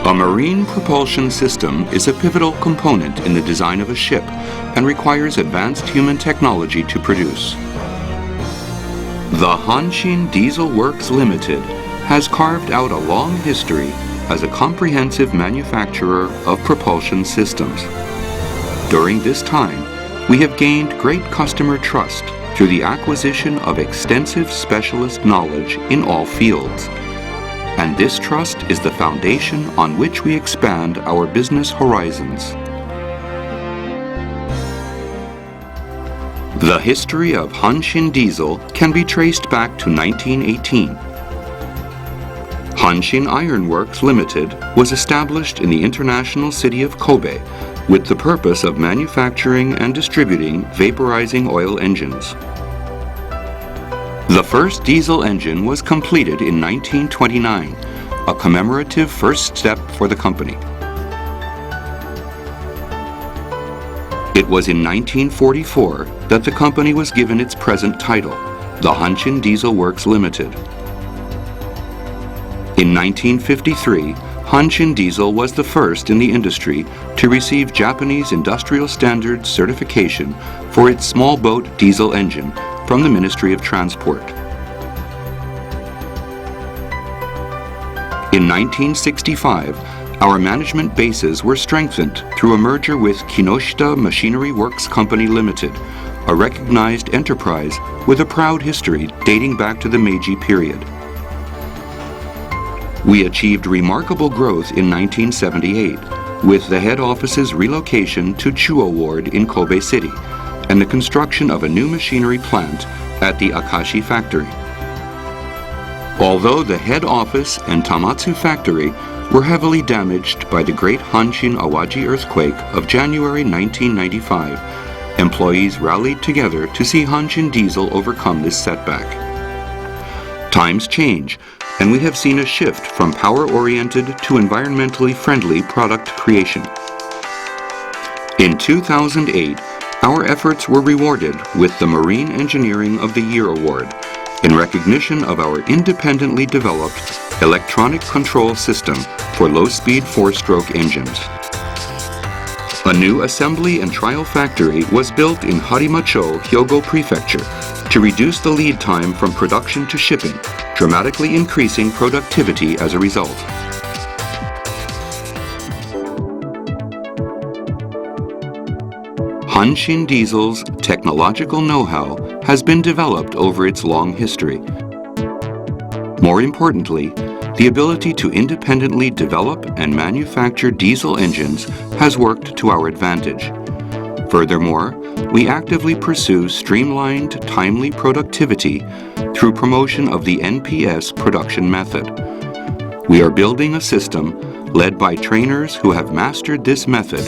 A marine propulsion system is a pivotal component in the design of a ship and requires advanced human technology to produce. The Hanshin Diesel Works Limited has carved out a long history as a comprehensive manufacturer of propulsion systems. During this time, we have gained great customer trust through the acquisition of extensive specialist knowledge in all fields. And this trust is the foundation on which we expand our business horizons. The history of Hanshin Diesel can be traced back to 1918. Hanshin Iron Works Limited was established in the international city of Kobe with the purpose of manufacturing and distributing vaporizing oil engines. The first diesel engine was completed in 1929, a commemorative first step for the company. It was in 1944 that the company was given its present title, the Hanshin Diesel Works Limited. In 1953, Hanshin Diesel was the first in the industry to receive Japanese Industrial Standards certification for its small boat diesel engine from the Ministry of Transport. In 1965, our management bases were strengthened through a merger with Kinoshita Machinery Works Company Limited, a recognized enterprise with a proud history dating back to the Meiji period. We achieved remarkable growth in 1978 with the head office's relocation to Chuo Ward in Kobe City and the construction of a new machinery plant at the Akashi factory. Although the head office and Tamatsu factory were heavily damaged by the Great Hanshin Awaji earthquake of January 1995, employees rallied together to see Hanshin Diesel overcome this setback. Times change, and we have seen a shift from power-oriented to environmentally friendly product creation. In 2008, our efforts were rewarded with the Marine Engineering of the Year Award in recognition of our independently developed electronic control system for low-speed four-stroke engines. A new assembly and trial factory was built in Harimacho, Hyogo Prefecture to reduce the lead time from production to shipping, dramatically increasing productivity as a result. Hanshin Diesel's technological know-how has been developed over its long history. More importantly, the ability to independently develop and manufacture diesel engines has worked to our advantage. Furthermore, we actively pursue streamlined, timely productivity through promotion of the NPS production method. We are building a system led by trainers who have mastered this method,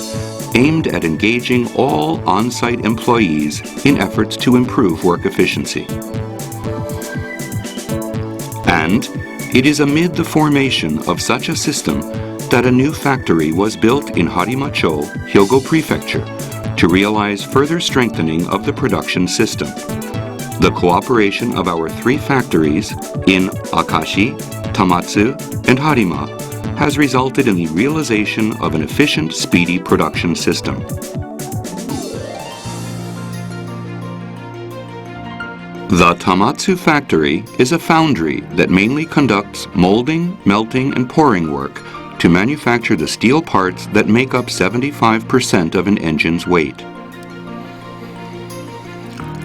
aimed at engaging all on-site employees in efforts to improve work efficiency. And it is amid the formation of such a system that a new factory was built in Harimacho, Hyogo Prefecture, to realize further strengthening of the production system. The cooperation of our three factories in Akashi, Tamatsu, and Harima has resulted in the realization of an efficient, speedy production system. The Tamatsu factory is a foundry that mainly conducts molding, melting, and pouring work to manufacture the steel parts that make up 75% of an engine's weight.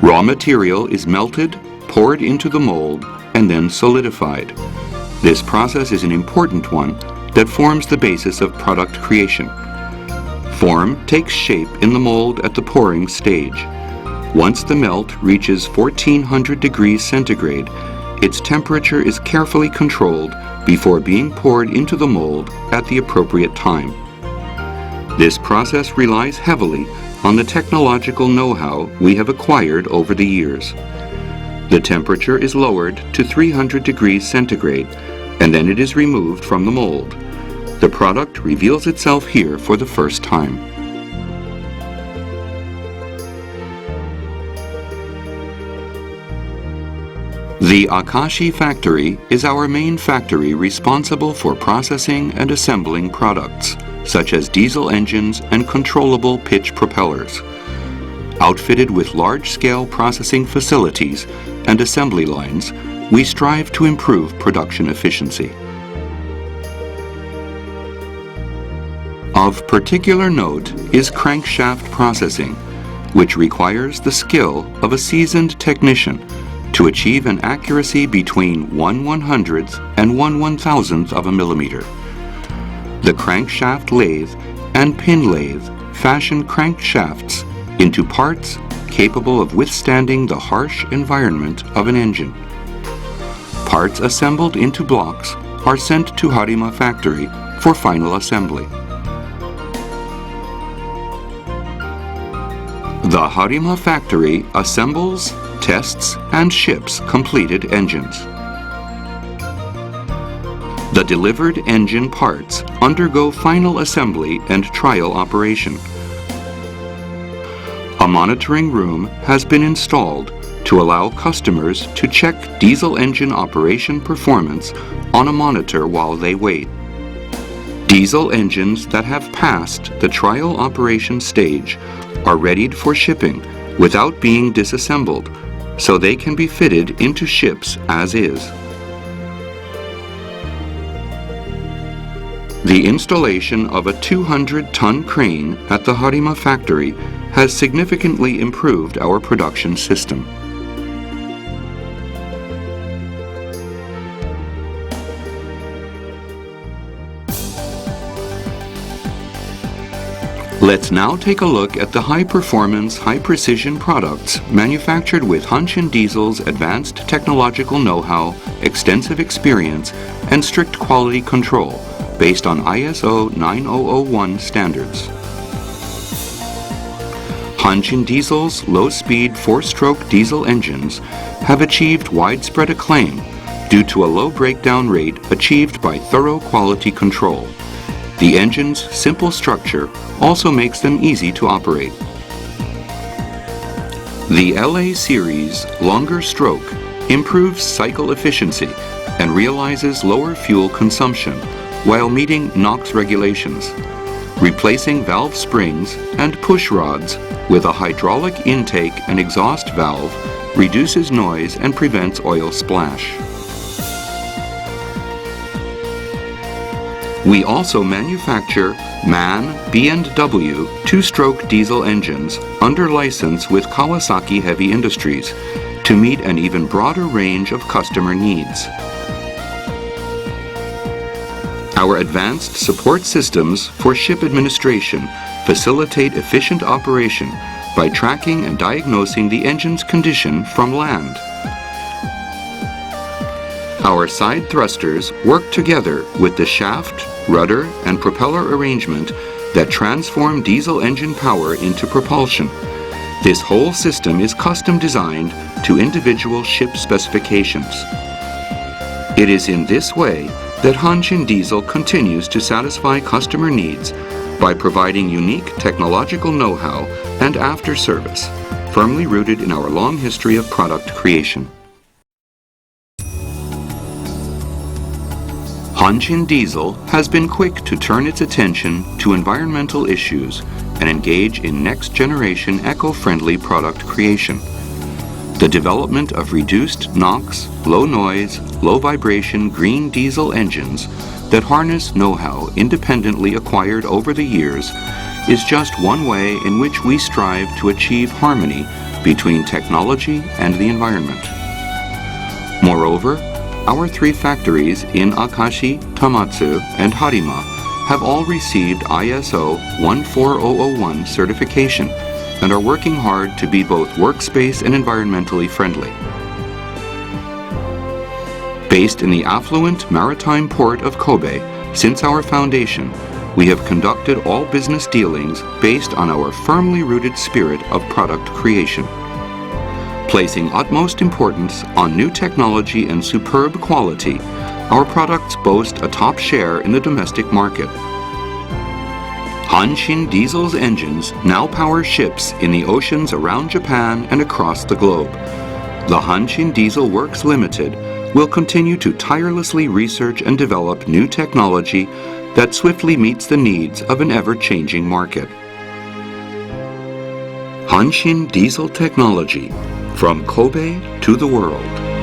Raw material is melted, poured into the mold, and then solidified. This process is an important one that forms the basis of product creation. Form takes shape in the mold at the pouring stage. Once the melt reaches 1400 degrees centigrade, its temperature is carefully controlled before being poured into the mold at the appropriate time. This process relies heavily on the technological know-how we have acquired over the years. The temperature is lowered to 300 degrees centigrade, and then it is removed from the mold. The product reveals itself here for the first time. The Akashi factory is our main factory responsible for processing and assembling products, such as diesel engines and controllable pitch propellers. Outfitted with large-scale processing facilities and assembly lines, we strive to improve production efficiency. Of particular note is crankshaft processing, which requires the skill of a seasoned technician to achieve an accuracy between 1/100th and 1/1000th of a millimeter. The crankshaft lathe and pin lathe fashion crankshafts into parts capable of withstanding the harsh environment of an engine. Parts assembled into blocks are sent to Harima factory for final assembly. The Harima factory assembles, tests, and ships completed engines. The delivered engine parts undergo final assembly and trial operation. A monitoring room has been installed to allow customers to check diesel engine operation performance on a monitor while they wait. Diesel engines that have passed the trial operation stage are readied for shipping without being disassembled, so they can be fitted into ships as is. The installation of a 200-ton crane at the Harima factory has significantly improved our production system. Let's now take a look at the high-performance, high-precision products manufactured with Hanshin Diesel's advanced technological know-how, extensive experience, and strict quality control based on ISO 9001 standards. Hanshin Diesel's low-speed four-stroke diesel engines have achieved widespread acclaim due to a low breakdown rate achieved by thorough quality control. The engine's simple structure also makes them easy to operate. The LA series longer stroke improves cycle efficiency and realizes lower fuel consumption while meeting NOx regulations. Replacing valve springs and push rods with a hydraulic intake and exhaust valve reduces noise and prevents oil splash. We also manufacture MAN B&W two-stroke diesel engines under license with Kawasaki Heavy Industries to meet an even broader range of customer needs. Our advanced support systems for ship administration facilitate efficient operation by tracking and diagnosing the engine's condition from land. Our side thrusters work together with the shaft, rudder, and propeller arrangement that transform diesel engine power into propulsion. This whole system is custom designed to individual ship specifications. It is in this way that Hanshin Diesel continues to satisfy customer needs by providing unique technological know-how and after-service, firmly rooted in our long history of product creation. Hanshin Diesel has been quick to turn its attention to environmental issues and engage in next-generation eco-friendly product creation. The development of reduced NOx, low noise, low vibration green diesel engines that harness know-how independently acquired over the years is just one way in which we strive to achieve harmony between technology and the environment. Moreover, our three factories in Akashi, Tamatsu, and Harima have all received ISO 14001 certification and are working hard to be both workspace and environmentally friendly. Based in the affluent maritime port of Kobe, since our foundation, we have conducted all business dealings based on our firmly rooted spirit of product creation. Placing utmost importance on new technology and superb quality, our products boast a top share in the domestic market. Hanshin Diesel's engines now power ships in the oceans around Japan and across the globe. The Hanshin Diesel Works Limited will continue to tirelessly research and develop new technology that swiftly meets the needs of an ever-changing market. Hanshin Diesel Technology, from Kobe to the world.